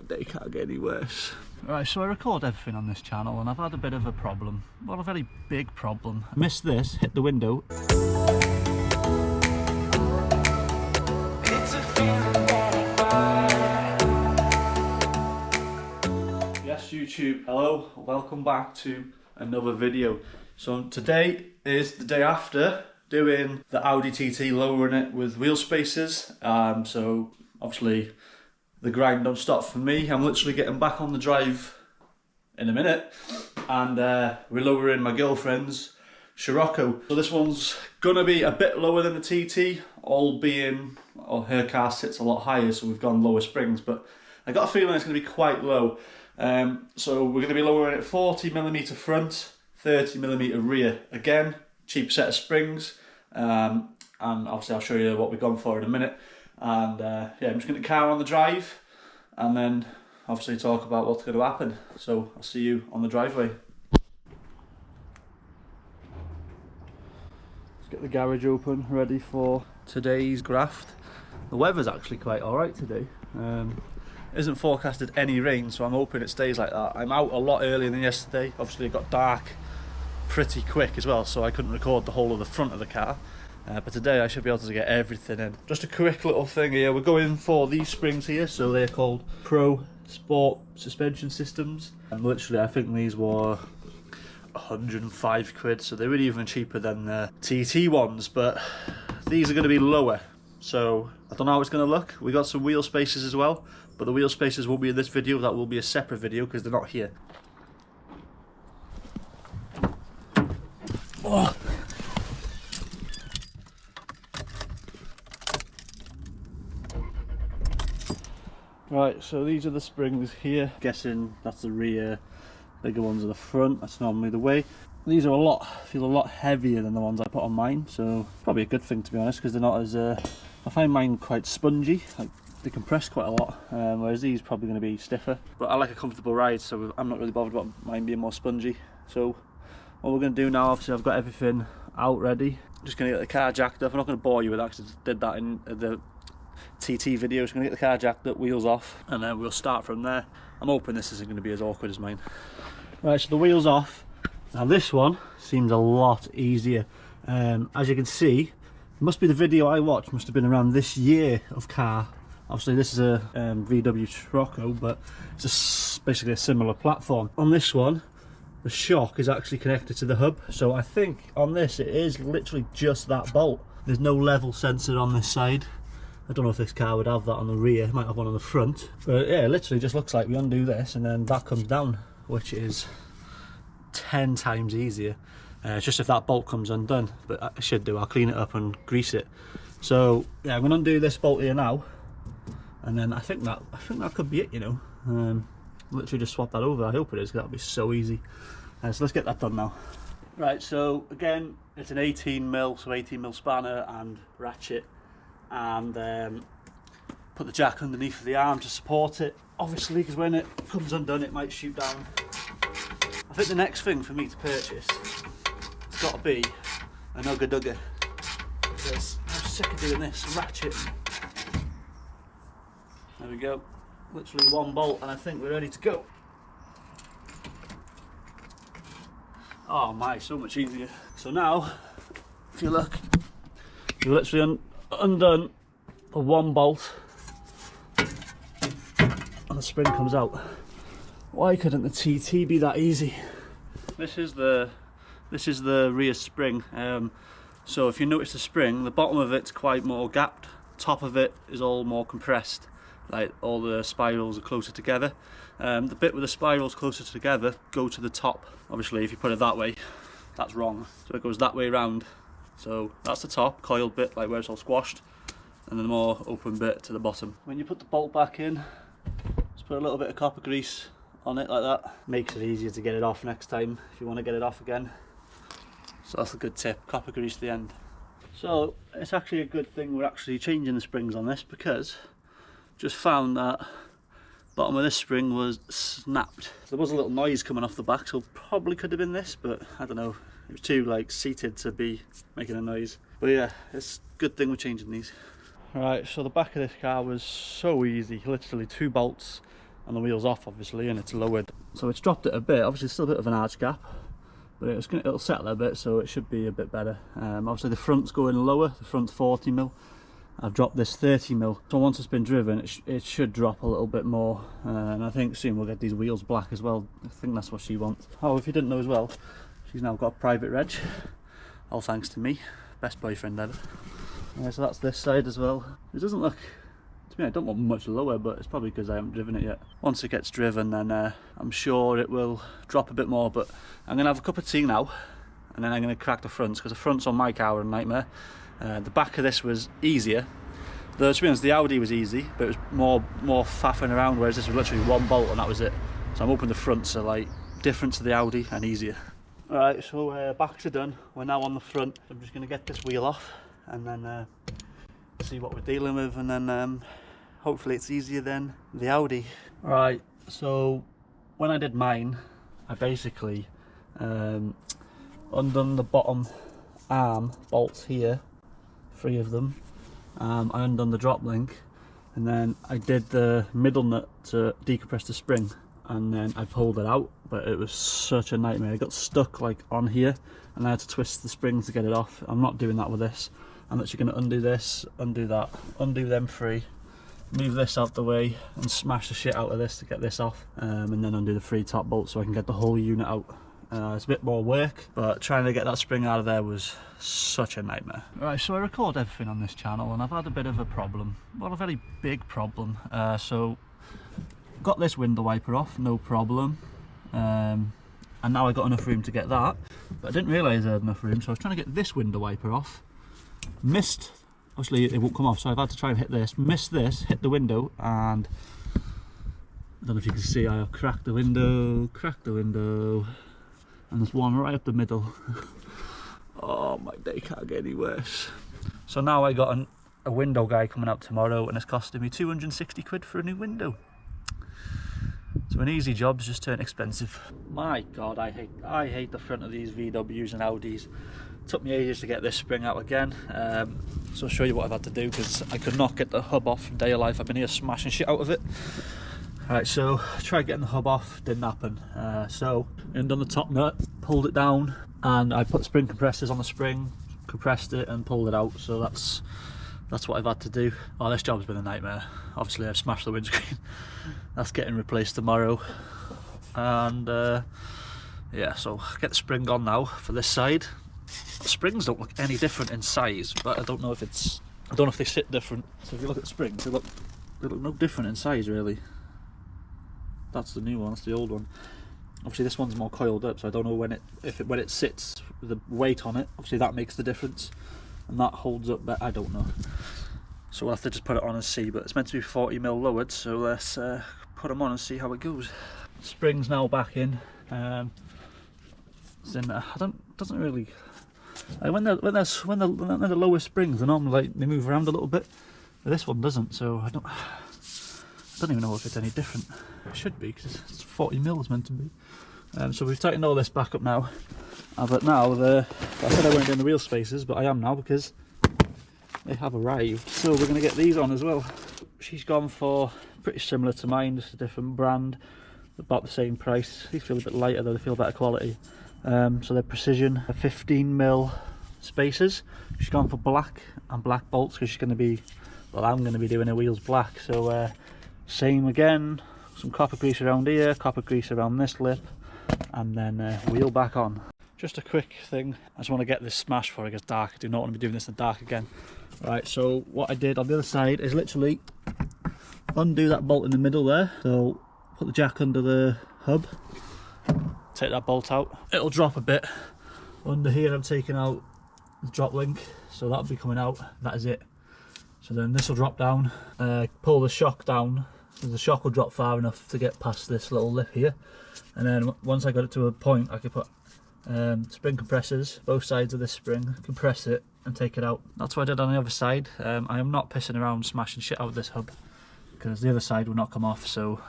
they can't get any worse. Right, so I record everything on this channel and I've had a bit of a problem. Well, a very big problem. I missed this, hit the window. Yes, YouTube, hello, welcome back to another video. So today is the day after doing the Audi TT, lowering it with wheel spacers. So obviously the grind don't stop for me. I'm literally getting back on the drive in a minute, and we're lowering my girlfriend's Scirocco. So this one's gonna be a bit lower than the TT, all being, her car sits a lot higher, so we've gone lower springs, but I got a feeling it's gonna be quite low. So we're gonna be lowering it 40mm front, 30mm rear. Again, cheap set of springs, and obviously I'll show you what we've gone for in a minute. And yeah, I'm just going to car on the drive and then obviously talk about what's going to happen. So I'll see you on the driveway. Let's get the garage open, ready for today's graft. The weather's actually quite alright today. Isn't forecasted any rain, so I'm hoping it stays like that. I'm out a lot earlier than yesterday. Obviously it got dark pretty quick as well, so I couldn't record the whole of the front of the car. But today I should be able to get everything in. Just a quick little thing here, we're going for these springs here, so they're called Pro Sport suspension systems. And literally I think these were 105 quid, so they're really even cheaper than the TT ones, but these are going to be lower. So I don't know how it's going to look. We got some wheel spacers as well, but the wheel spacers won't be in this video, that will be a separate video because they're not here. Oh. Right, so these are the springs here. Guessing that's the rear, bigger ones are the front. That's normally the way. These are feel a lot heavier than the ones I put on mine, so probably a good thing to be honest, because they're not as I find mine quite spongy, like they compress quite a lot, whereas these are probably going to be stiffer. But I like a comfortable ride, so I'm not really bothered about mine being more spongy. So what we're going to do now, obviously I've got everything out ready. I'm just going to get the car jacked up. I'm not going to bore you with that because I did that in the TT video. Just going to get the car jacked up, wheels off, and then we'll start from there. I'm hoping this isn't going to be as awkward as mine. Right, so the wheels off. Now this one seems a lot easier. As you can see, it must be the video I watched, must have been around this year of car. Obviously this is a VW Scirocco, but it's basically a similar platform. On this one, the shock is actually connected to the hub, so I think on this it is literally just that bolt. There's no level sensor on this side. I don't know if this car would have that on the rear, it might have one on the front. But yeah, it literally just looks like we undo this and then that comes down, which is 10 times easier. It's just if that bolt comes undone, but I should do, I'll clean it up and grease it. So yeah, I'm gonna undo this bolt here now, and then I think that could be it, you know. Literally just swap that over. I hope it is, because that'll be so easy. So let's get that done now. Right, so again, it's an 18mm, so 18mm spanner and ratchet, and put the jack underneath the arm to support it, obviously, because when it comes undone it might shoot down. I think the next thing for me to purchase has got to be an Ugga Dugga, because I'm sick of doing this ratchet. There we go, literally one bolt and I think we're ready to go. Oh my, so much easier. So now, if you look, you literally undone the one bolt and the spring comes out. Why couldn't the TT be that easy? This is the rear spring. So if you notice the spring, the bottom of it's quite more gapped, top of it is all more compressed, like all the spirals are closer together. The bit with the spirals closer together go to the top. Obviously if you put it that way, that's wrong, so it goes that way around. So that's the top, coiled bit, like where it's all squashed, and then the more open bit to the bottom. When you put the bolt back in, just put a little bit of copper grease on it like that. Makes it easier to get it off next time if you want to get it off again. So that's a good tip, copper grease the end. So it's actually a good thing we're actually changing the springs on this, because just found that bottom of this spring was snapped. There was a little noise coming off the back, so probably could have been this, but I don't know. It was too like seated to be making a noise. But yeah, it's a good thing we're changing these. Right, so the back of this car was so easy, literally 2 bolts, and the wheel's off obviously, and it's lowered. So it's dropped it a bit. Obviously still a bit of an arch gap, but it'll settle a bit, so it should be a bit better. Obviously the front's going lower, the front's 40mm. I've dropped this 30mm, so once it's been driven it should drop a little bit more, and I think soon we'll get these wheels black as well. I think that's what she wants. Oh, if you didn't know as well, she's now got a private reg, all thanks to me, best boyfriend ever. So that's this side as well. It doesn't look, to me, I don't want much lower, but it's probably because I haven't driven it yet. Once it gets driven, then I'm sure it will drop a bit more, but I'm going to have a cup of tea now, and then I'm going to crack the fronts, because the fronts on my car are a nightmare. The back of this was easier. Though, to be honest, the Audi was easy, but it was more faffing around, whereas this was literally one bolt and that was it. So I'm hoping the fronts are like different to the Audi and easier. Alright, so backs are done. We're now on the front. I'm just going to get this wheel off and then see what we're dealing with, and then hopefully it's easier than the Audi. Right, so when I did mine, I basically undone the bottom arm bolts here, 3 of them. I undone the drop link, and then I did the middle nut to decompress the spring, and then I pulled it out, but it was such a nightmare. It got stuck like on here, and I had to twist the springs to get it off. I'm not doing that with this. I'm actually going to undo this, undo that, undo them 3, move this out the way and smash the shit out of this to get this off, and then undo the 3 top bolts so I can get the whole unit out. It's a bit more work, but trying to get that spring out of there was such a nightmare. Right, so I record everything on this channel and I've had a bit of a problem, well, a very big problem. So got this window wiper off, no problem, and now I got enough room to get that, but I didn't realise I had enough room, so I was trying to get this window wiper off. Missed, obviously it won't come off, so I've had to try and hit this, missed this, hit the window, and I don't know if you can see, I have cracked the window, and there's one right up the middle. Oh, my day can't get any worse. So now I got a window guy coming out tomorrow, and it's costing me 260 quid for a new window. So an easy job's just turned expensive. My God, I hate the front of these VWs and Audis. Took me ages to get this spring out again, so I'll show you what I've had to do, because I could not get the hub off from day of life. I've been here smashing shit out of it. Alright, so tried getting the hub off, didn't happen. So undone the top nut, pulled it down, and I put spring compressors on the spring, compressed it and pulled it out. So that's what I've had to do. Oh, this job's been a nightmare. Obviously I've smashed the windscreen. That's getting replaced tomorrow. And yeah, so get the spring on now for this side. The springs don't look any different in size, but I don't know if they sit different. So if you look at the springs, they look no different in size really. That's the new one, that's the old one. Obviously this one's more coiled up, so I don't know when it sits with the weight on it. Obviously that makes the difference, and that holds up better. I don't know. So we'll have to just put it on and see, but it's meant to be 40mm lowered, so let's put them on and see how it goes. Spring's now back in. It's in there. Doesn't really. When they're the lower springs, they're normally like they move around a little bit. But this one doesn't, so I don't even know if it's any different. It should be, because it's 40mm it's meant to be. So we've tightened all this back up now. But now I said I weren't doing the wheel spacers, but I am now, because they have arrived. So we're going to get these on as well. She's gone for pretty similar to mine, just a different brand, about the same price. These feel a bit lighter though, they feel better quality. So they're Precision 15mm spacers. She's gone for black and black bolts, because she's going to be, well, I'm going to be doing her wheels black. So same again, some copper grease around here, copper grease around this lip, and then wheel back on. Just a quick thing, I just want to get this smashed before it gets dark. I do not want to be doing this in the dark again. Right, so what I did on the other side is literally undo that bolt in the middle there. So put the jack under the hub, take that bolt out, it'll drop a bit. Under here I'm taking out the drop link, so that'll be coming out, that is it. So then this will drop down, pull the shock down, so the shock will drop far enough to get past this little lip here. And then once I got it to a point, I could put spring compressors, both sides of this spring, compress it and take it out. That's what I did on the other side. I am not pissing around smashing shit out of this hub, because the other side will not come off, so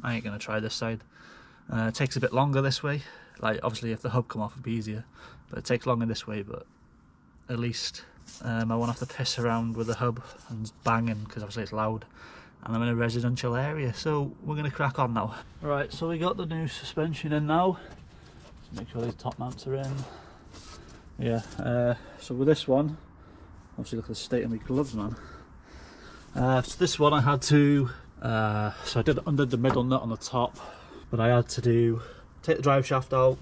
I ain't going to try this side. It takes a bit longer this way. Like, obviously if the hub come off it'd be easier, but it takes longer this way. But at least I won't have to piss around with the hub and banging, because obviously it's loud. and I'm in a residential area, so we're going to crack on now. Right, so we got the new suspension in now. Let's make sure these top mounts are in. Yeah, so with this one, obviously look at the state of my gloves, man. So this one I had to, so I did undid the middle nut on the top, but I had to take the drive shaft out,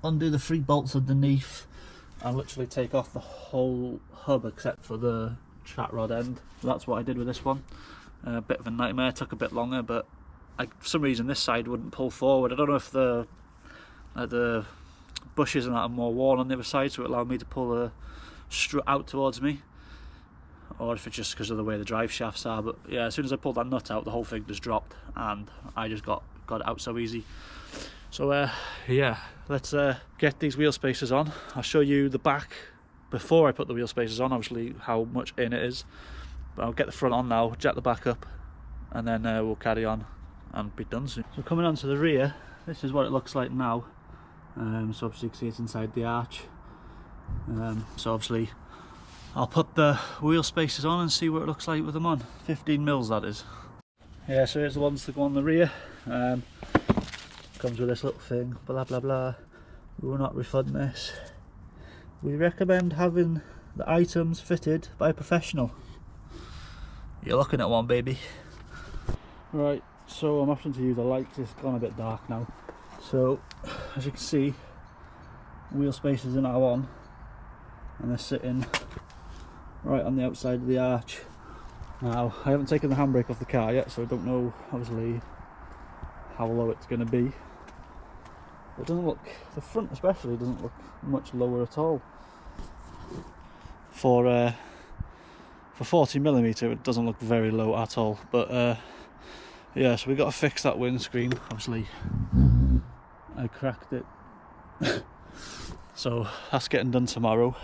undo the 3 bolts underneath, and literally take off the whole hub except for the track rod end. So that's what I did with this one. A bit of a nightmare, it took a bit longer, but for some reason this side wouldn't pull forward. I don't know if the bushes and that are more worn on the other side, so it allowed me to pull the strut out towards me, or if it's just because of the way the drive shafts are. But yeah, as soon as I pulled that nut out, the whole thing just dropped, and I just got it out so easy. So yeah, let's get these wheel spacers on. I'll show you the back before I put the wheel spacers on, obviously how much in it is, but I'll get the front on now, jack the back up, and then we'll carry on and be done soon. So coming on to the rear, this is what it looks like now. So obviously you can see it's inside the arch. So obviously I'll put the wheel spacers on and see what it looks like with them on. 15 mils that is. Yeah, so here's the ones to go on the rear. Comes with this little thing, blah blah blah. We will not refund this. We recommend having the items fitted by a professional. You're looking at one, baby. Right, so I'm opting to use the lights. It's gone a bit dark now. So as you can see, wheel spacers are now on, and they're sitting right on the outside of the arch. Now I haven't taken the handbrake off the car yet, so I don't know obviously how low it's going to be. It doesn't look, the front especially doesn't look much lower at all. For 40mm it doesn't look very low at all, but yeah, so we got to fix that windscreen. Obviously I cracked it. So that's getting done tomorrow,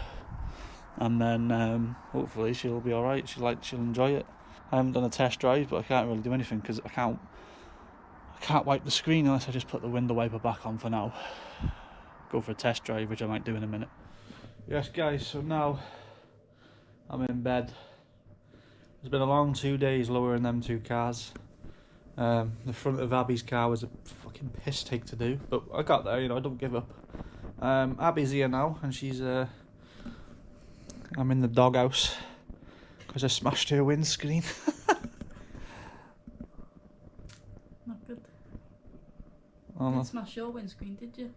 and then hopefully she'll be alright. She'll enjoy it. I haven't done a test drive, but I can't really do anything because I can't wipe the screen unless I just put the window wiper back on for now. Go for a test drive, which I might do in a minute. Yes guys, so now I'm in bed. It's been a long 2 days lowering them 2 cars. The front of Abby's car was a fucking piss take to do, but I got there, you know, I don't give up. Abby's here now, and she's I'm in the doghouse because I smashed her windscreen. Not good. Oh, You didn't smash your windscreen, did you?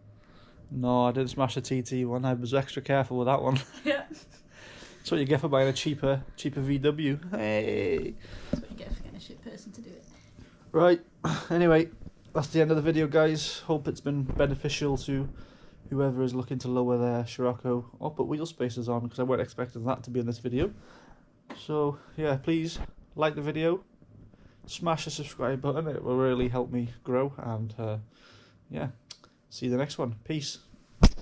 No, I didn't smash the TT one. I was extra careful with that one. Yeah. That's what you get for buying a cheaper VW. Hey. That's what you get for getting a shit person to do it. Right. Anyway, that's the end of the video, guys. Hope it's been beneficial to whoever is looking to lower their Scirocco or put wheel spacers on, because I weren't expecting that to be in this video. So yeah, please like the video, smash the subscribe button. It will really help me grow, and yeah, see you the next one. Peace.